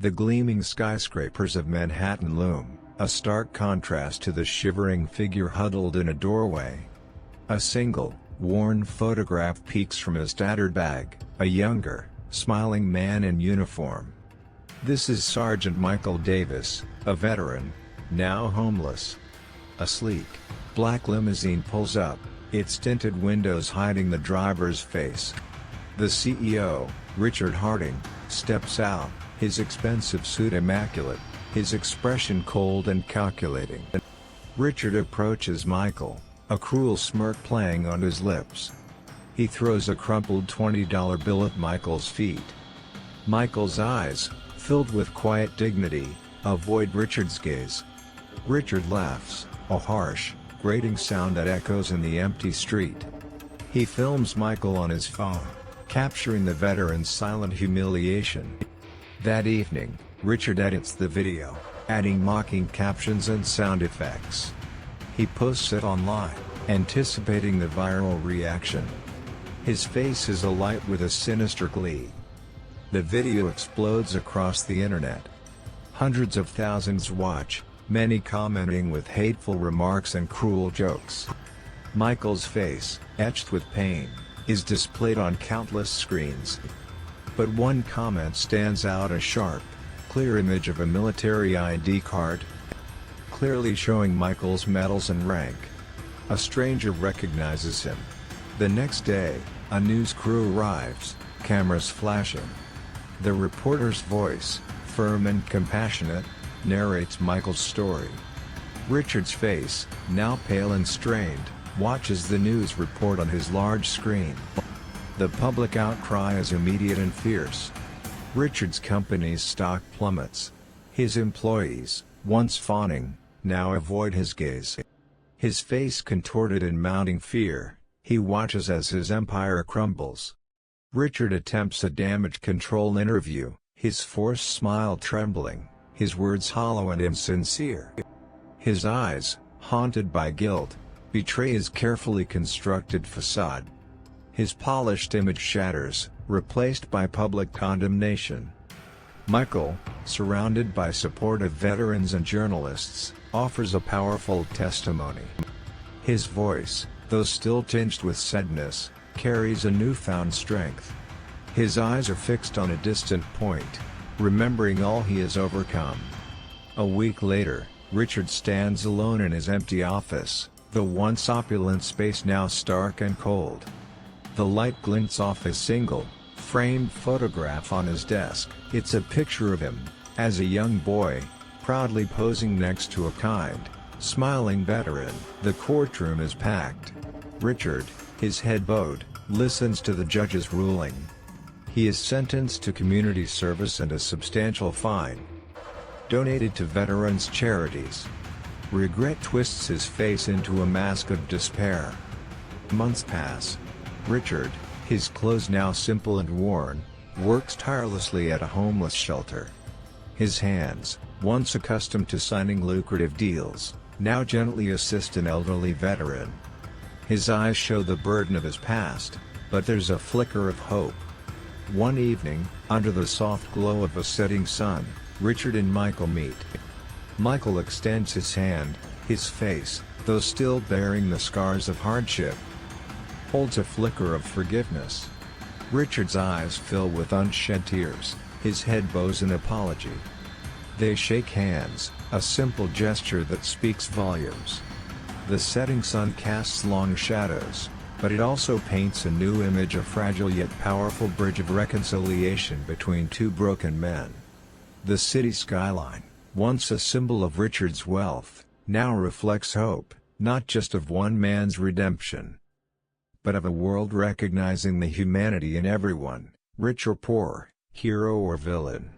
The gleaming skyscrapers of Manhattan loom, a stark contrast to the shivering figure huddled in a doorway. A single, worn photograph peeks from his tattered bag, a younger, smiling man in uniform. This is Sergeant Michael Davis, a veteran, now homeless. A sleek, black limousine pulls up, its tinted windows hiding the driver's face. The CEO, Richard Harding, steps out, his expensive suit immaculate, his expression cold and calculating. Richard approaches Michael, a cruel smirk playing on his lips. He throws a crumpled $20 bill at Michael's feet. Michael's eyes, filled with quiet dignity, avoid Richard's gaze. Richard laughs, a harsh, grating sound that echoes in the empty street. He films Michael on his phone, capturing the veteran's silent humiliation. That evening, Richard edits the video, adding mocking captions and sound effects. He posts it online, anticipating the viral reaction. His face is alight with a sinister glee. The video explodes across the internet. Hundreds of thousands watch, many commenting with hateful remarks and cruel jokes. Michael's face, etched with pain, is displayed on countless screens. But one comment stands out: a sharp, clear image of a military ID card, clearly showing Michael's medals and rank. A stranger recognizes him. The next day, a news crew arrives, cameras flashing. The reporter's voice, firm and compassionate, narrates Michael's story. Richard's face, now pale and strained, watches the news report on his large screen. The public outcry is immediate and fierce. Richard's company's stock plummets. His employees, once fawning, now avoid his gaze. His face contorted in mounting fear, he watches as his empire crumbles. Richard attempts a damage control interview, his forced smile trembling, his words hollow and insincere. His eyes, haunted by guilt, betray his carefully constructed facade. His polished image shatters, replaced by public condemnation. Michael, surrounded by supportive veterans and journalists, offers a powerful testimony. His voice, though still tinged with sadness, carries a newfound strength. His eyes are fixed on a distant point, remembering all he has overcome. A week later, Richard stands alone in his empty office, the once opulent space now stark and cold. The light glints off his single, framed photograph on his desk. It's a picture of him, as a young boy, proudly posing next to a kind, smiling veteran. The courtroom is packed. Richard, his head bowed, listens to the judge's ruling. He is sentenced to community service and a substantial fine, donated to veterans' charities. Regret twists his face into a mask of despair. Months pass. Richard, his clothes now simple and worn, works tirelessly at a homeless shelter. His hands, once accustomed to signing lucrative deals, now gently assist an elderly veteran. His eyes show the burden of his past, but there's a flicker of hope. One evening, under the soft glow of a setting sun, Richard and Michael meet. Michael extends his hand, his face, though still bearing the scars of hardship, holds a flicker of forgiveness. Richard's eyes fill with unshed tears, his head bows in apology. They shake hands, a simple gesture that speaks volumes. The setting sun casts long shadows, but it also paints a new image, a fragile yet powerful bridge of reconciliation between two broken men. The city skyline, once a symbol of Richard's wealth, now reflects hope, not just of one man's redemption, but of a world recognizing the humanity in everyone, rich or poor, hero or villain.